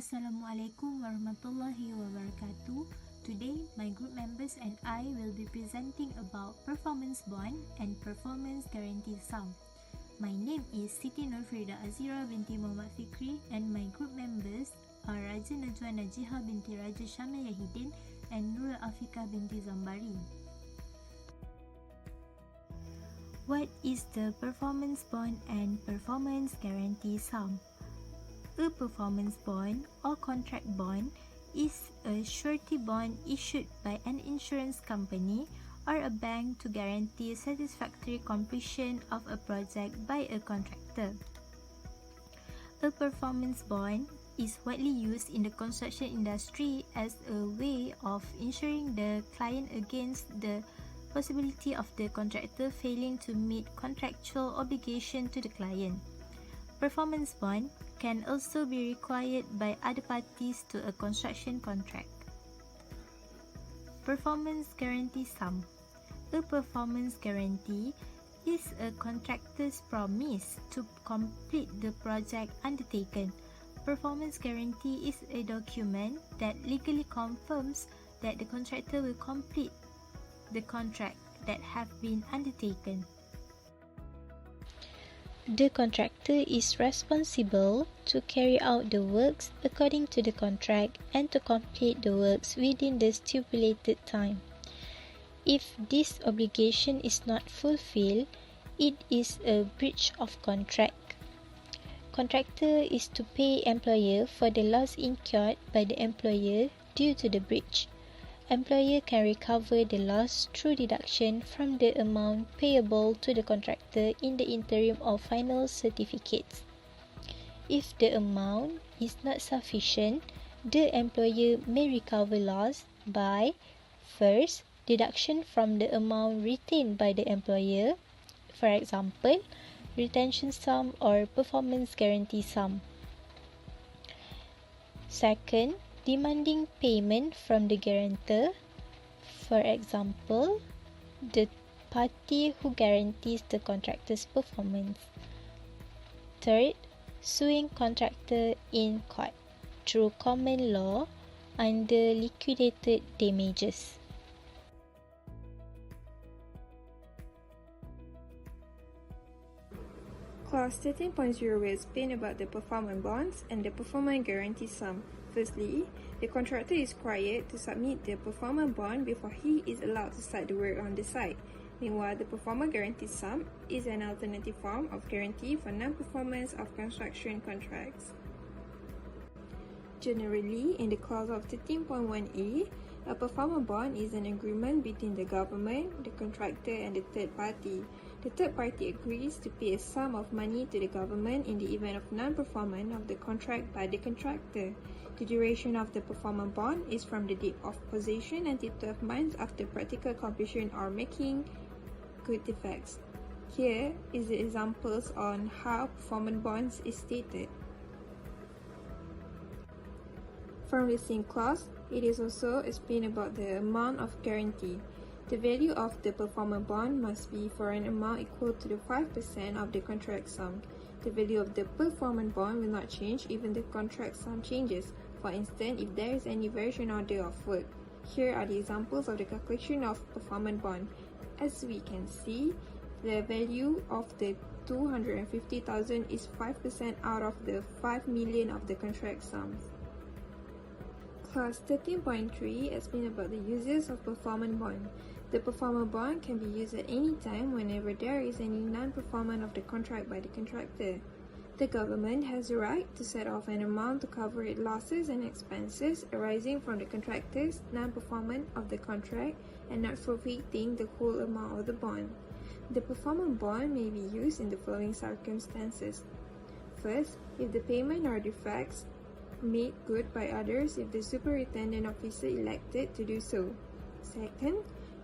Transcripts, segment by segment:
Assalamualaikum warahmatullahi wabarakatuh. Today, my group members and I will be presenting about performance bond and performance guarantee sum. My name is Siti Nurfrida Azira binti Muhammad Fikri and my group members are Raja Najwa Najiha binti Raja Syamil Yahidin and Nurul Afika binti Zambari. What is the performance bond and performance guarantee sum? A performance bond or contract bond is a surety bond issued by an insurance company or a bank to guarantee satisfactory completion of a project by a contractor. A performance bond is widely used in the construction industry as a way of insuring the client against the possibility of the contractor failing to meet contractual obligation to the client. Performance bond can also be required by other parties to a construction contract. Performance guarantee sum. A performance guarantee is a contractor's promise to complete the project undertaken. Performance guarantee is a document that legally confirms that the contractor will complete the contract that have been undertaken. The contractor is responsible to carry out the works according to the contract and to complete the works within the stipulated time. If this obligation is not fulfilled, it is a breach of contract. Contractor is to pay employer for the loss incurred by the employer due to the breach. Employer can recover the loss through deduction from the amount payable to the contractor in the interim or final certificates. If the amount is not sufficient, the employer may recover loss by first, deduction from the amount retained by the employer, for example, retention sum or performance guarantee sum. Second, demanding payment from the guarantor, for example, the party who guarantees the contractor's performance. Third, suing contractor in court through common law under liquidated damages. Clause 13.0 will explain about the performance bonds and the performance guarantee sum. Firstly, the contractor is required to submit the performance bond before he is allowed to start the work on the site. Meanwhile, the performance guarantee sum is an alternative form of guarantee for non-performance of construction contracts. Generally, in the clause of 13.1a, a performance bond is an agreement between the government, the contractor, and the third party. The third party agrees to pay a sum of money to the government in the event of non-performance of the contract by the contractor. The duration of the performance bond is from the date of possession until 12 months after practical completion or making good effects. Here is the examples on how performance bonds is stated. From the same clause, it is also explained about the amount of guarantee. The value of the performance bond must be for an amount equal to the 5% of the contract sum. The value of the performance bond will not change even the contract sum changes. For instance, if there is any variation order of work. Here are the examples of the calculation of performance bond. As we can see, the value of the 250,000 is 5% out of the 5 million of the contract sums. Clause 13.3 explains about the uses of performance bond. The performance bond can be used at any time whenever there is any non-performance of the contract by the contractor. The government has the right to set off an amount to cover its losses and expenses arising from the contractor's non-performance of the contract and not forfeiting the whole amount of the bond. The performance bond may be used in the following circumstances. First, if the payment or defects made good by others if the superintendent officer elected to do so. Second,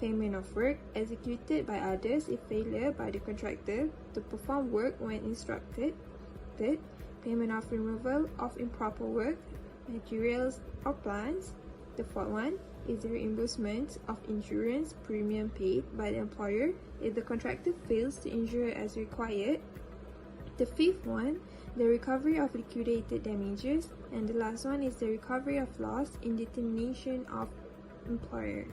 payment of work executed by others if failure by the contractor to perform work when instructed. Third, payment of removal of improper work, materials or plants. The fourth one is the reimbursement of insurance premium paid by the employer if the contractor fails to insure as required. The fifth one, the recovery of liquidated damages. And the last one is the recovery of loss in determination of employer.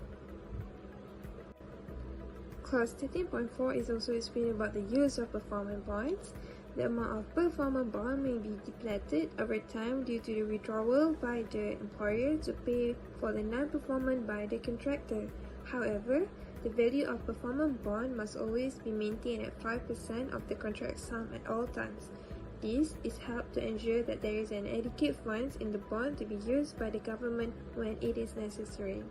Clause 13.4 is also explaining about the use of performance bonds. The amount of performance bond may be depleted over time due to the withdrawal by the employer to pay for the non-performance by the contractor. However, the value of performance bond must always be maintained at 5% of the contract sum at all times. This is helped to ensure that there is an adequate funds in the bond to be used by the government when it is necessary.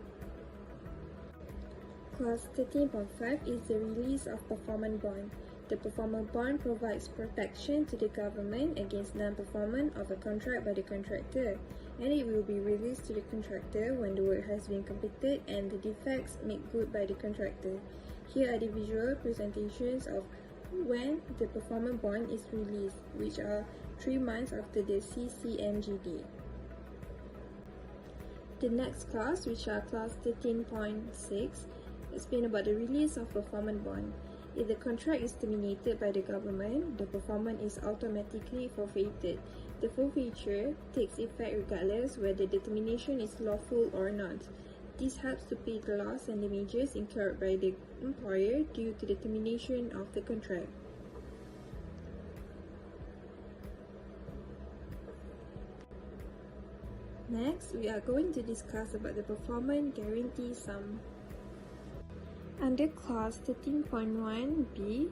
Clause 13.5 is the release of performance bond. The performance bond provides protection to the government against non-performance of a contract by the contractor, and it will be released to the contractor when the work has been completed and the defects made good by the contractor. Here are the visual presentations of when the performance bond is released, which are 3 months after the CCMGD. The next clause, which are clause 13.6, explain about the release of performance bond. If the contract is terminated by the government, the performance is automatically forfeited. The forfeiture takes effect regardless whether the termination is lawful or not. This helps to pay the loss and damages incurred by the employer due to the termination of the contract. Next, we are going to discuss about the performance guarantee sum. Under clause 13.1b,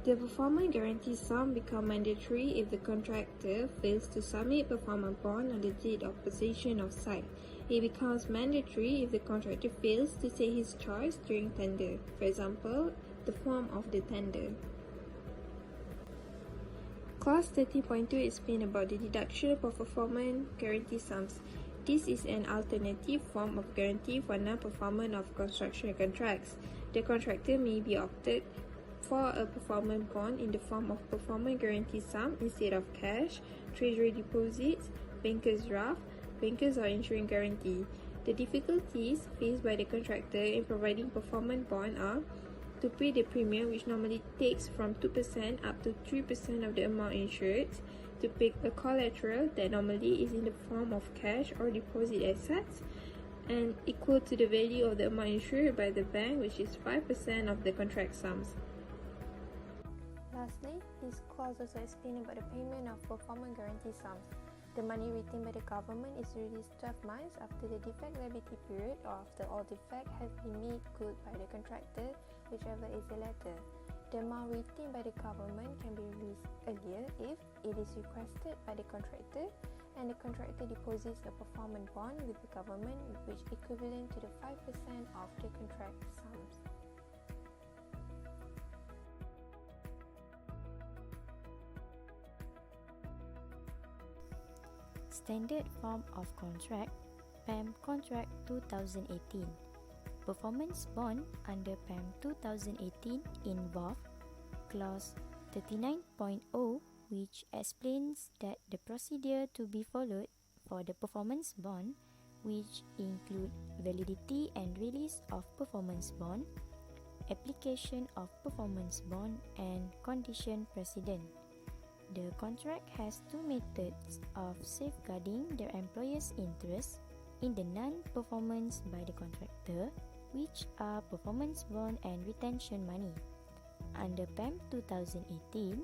the performance guarantee sum becomes mandatory if the contractor fails to submit performance bond on the date of possession of site. It becomes mandatory if the contractor fails to take his choice during tender, for example, the form of the tender. Clause 13.2 explains about the deduction of performance guarantee sums. This is an alternative form of guarantee for non-performance of construction contracts. The contractor may be opted for a performance bond in the form of performance guarantee sum instead of cash, treasury deposits, banker's draft, banker's or insurance guarantee. The difficulties faced by the contractor in providing performance bond are to pay the premium, which normally takes from 2% up to 3% of the amount insured, to pay a collateral that normally is in the form of cash or deposit assets and equal to the value of the amount insured by the bank, which is 5% of the contract sums. Lastly, this clause also explains about the payment of performance guarantee sums. The money retained by the government is released 12 months after the defect liability period or after all defect has been made good by the contractor, whichever is the latter. The amount retained by the government can be released earlier if it is requested by the contractor and the contractor deposits a performance bond with the government, which is equivalent to the 5% of the contract sums. Standard Form of Contract, PAM Contract 2018. Performance Bond under PAM 2018 involve Clause 39.0, which explains that the procedure to be followed for the performance bond, which include validity and release of performance bond, application of performance bond, and condition precedent. The contract has two methods of safeguarding the employer's interest in the non-performance by the contractor, which are performance bond and retention money. Under PAM 2018,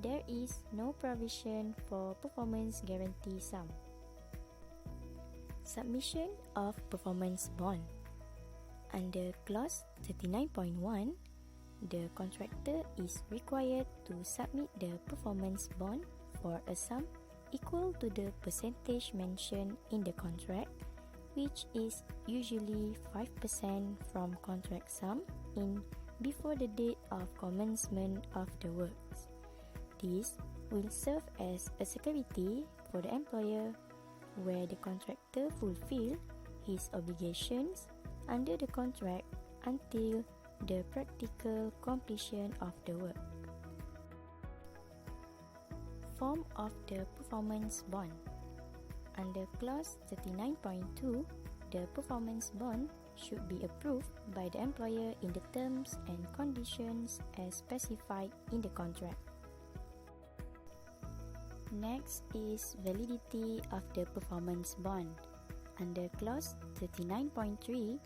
there is no provision for performance guarantee sum. Submission of performance bond. Under Clause 39.1, the contractor is required to submit the performance bond for a sum equal to the percentage mentioned in the contract, which is usually 5% from contract sum in before the date of commencement of the works. This will serve as a security for the employer where the contractor fulfill his obligations under the contract until the practical completion of the work. Form of the performance bond. Under Clause 39.2, the performance bond should be approved by the employer in the terms and conditions as specified in the contract. Next is validity of the performance bond. Under clause 39.3,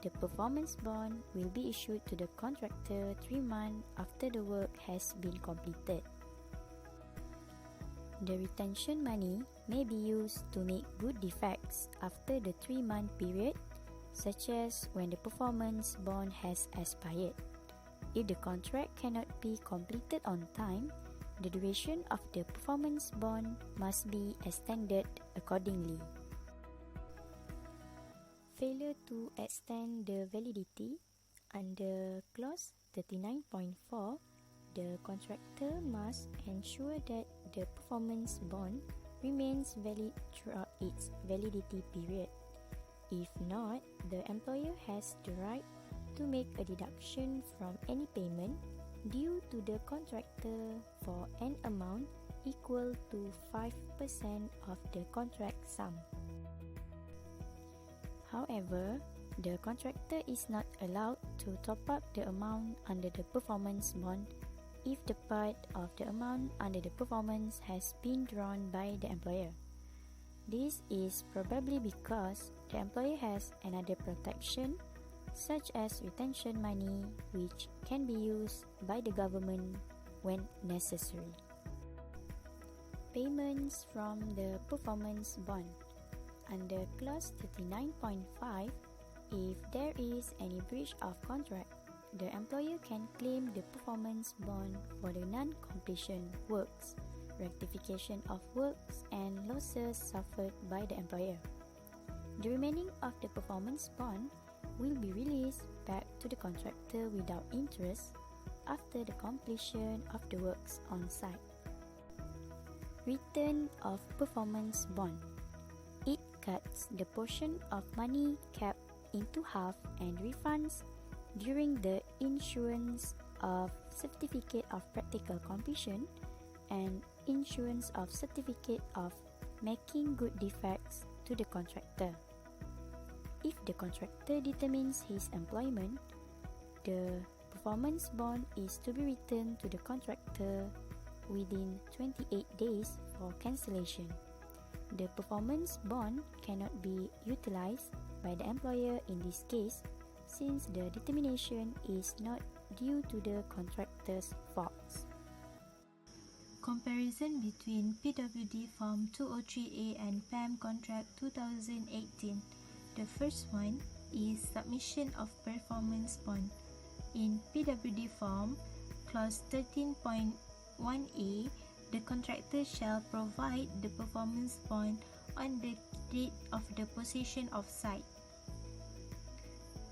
the performance bond will be issued to the contractor 3 months after the work has been completed. The retention money may be used to make good defects after the 3-month period, such as when the performance bond has expired. If the contract cannot be completed on time, the duration of the performance bond must be extended accordingly. Failure to extend the validity. Under clause 39.4, the contractor must ensure that the performance bond remains valid throughout its validity period. If not, the employer has the right to make a deduction from any payment due to the contractor for an amount equal to 5% of the contract sum. However, the contractor is not allowed to top up the amount under the performance bond if the part of the amount under the performance has been drawn by the employer. This is probably because the employer has another protection, such as retention money, which can be used by the government when necessary. Payments from the performance bond. Under clause 39.5, if there is any breach of contract, the employer can claim the performance bond for the non-completion works, rectification of works, and losses suffered by the employer. The remaining of the performance bond will be released back to the contractor without interest after the completion of the works on site. Return of performance bond. It cuts the portion of money kept into half and refunds during the issuance of certificate of practical completion and issuance of certificate of making good defects to the contractor. If the contractor determines his employment, the performance bond is to be returned to the contractor within 28 days for cancellation. The performance bond cannot be utilized by the employer in this case, since the determination is not due to the contractor's faults. Comparison between PWD Form 203A and PAM Contract 2018. The first one is submission of performance bond. In PWD Form, Clause 13.1a, the contractor shall provide the performance bond on the date of the possession of site.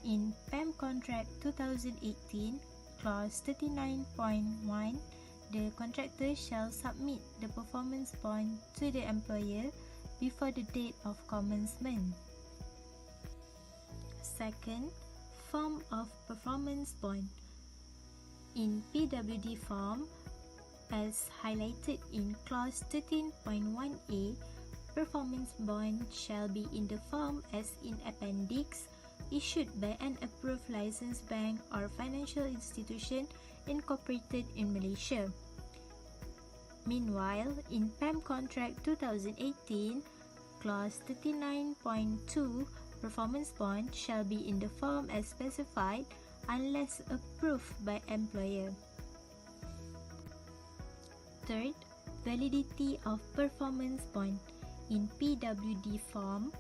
In PAM Contract 2018, Clause 39.1, the contractor shall submit the performance bond to the employer before the date of commencement. Second, form of performance bond. In PWD form, as highlighted in Clause 13.1a, performance bond shall be in the form as in Appendix, issued by an approved licensed bank or financial institution incorporated in Malaysia. Meanwhile, in PAM Contract 2018, Clause 39.2, performance bond shall be in the form as specified unless approved by employer. Third, validity of performance bond. In PWD form,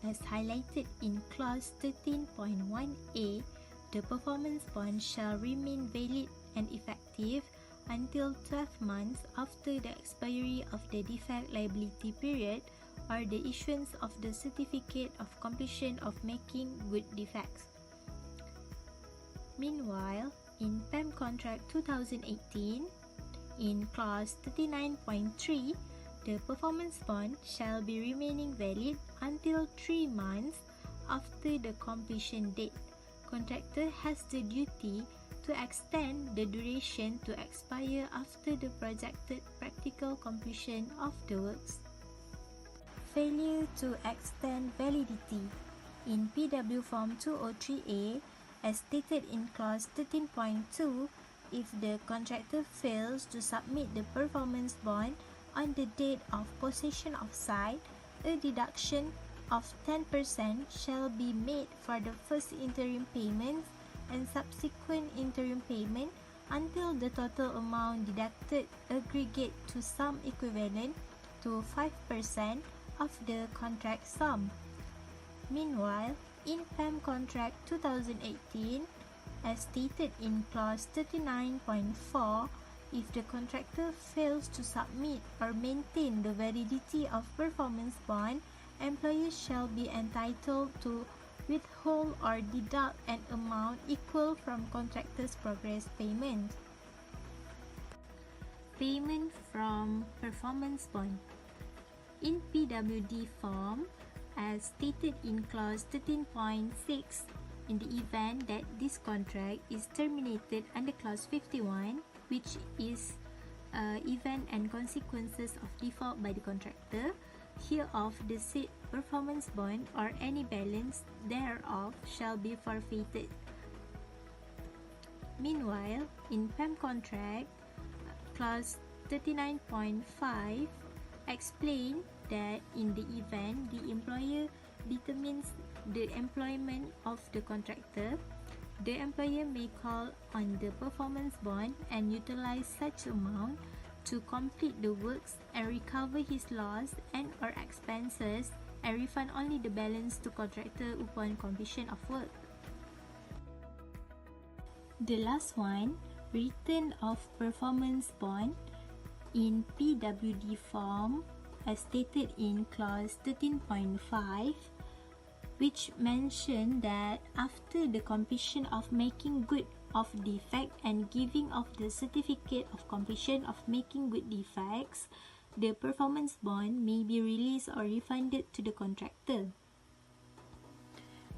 as highlighted in Clause 13.1a, the performance bond shall remain valid and effective until 12 months after the expiry of the defect liability period or the issuance of the certificate of completion of making good defects. Meanwhile, in PAM Contract 2018, in Clause 39.3, the performance bond shall be remaining valid until 3 months after the completion date. Contractor has the duty to extend the duration to expire after the projected practical completion of the works. Failure to extend validity. In PW Form 203A, as stated in Clause 13.2, if the contractor fails to submit the performance bond on the date of possession of site, a deduction of 10% shall be made for the first interim payment and subsequent interim payment until the total amount deducted aggregate to sum equivalent to 5% of the contract sum. Meanwhile, in PAM Contract 2018, as stated in clause 39.4, if the contractor fails to submit or maintain the validity of performance bond, employers shall be entitled to withhold or deduct an amount equal from contractor's progress payment. Payment from performance bond. In PWD form, as stated in clause 13.6, in the event that this contract is terminated under clause 51, which is event and consequences of default by the contractor, hereof the said performance bond or any balance thereof shall be forfeited. Meanwhile, in PAM contract, clause 39.5 explain that in the event the employer determines the employment of the contractor, the employer may call on the performance bond and utilize such amount to complete the works and recover his loss and or expenses and refund only the balance to contractor upon completion of work. The last one, return of performance bond in PWD form as stated in clause 13.5, which mentioned that after the completion of making good of defect and giving of the certificate of completion of making good defects, the performance bond may be released or refunded to the contractor.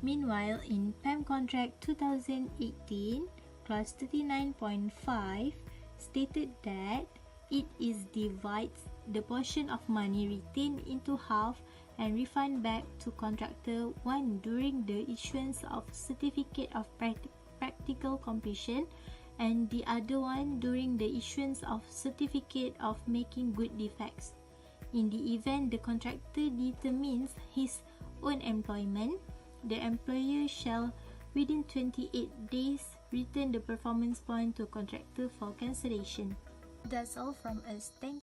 Meanwhile, in PAM Contract 2018, clause 39.5 stated that it divides the portion of money retained into half and refund back to contractor, one during the issuance of certificate of practical completion and the other one during the issuance of certificate of making good defects. In the event the contractor determines his own employment, the employer shall within 28 days return the performance bond to contractor for cancellation. That's all from us. Thank you.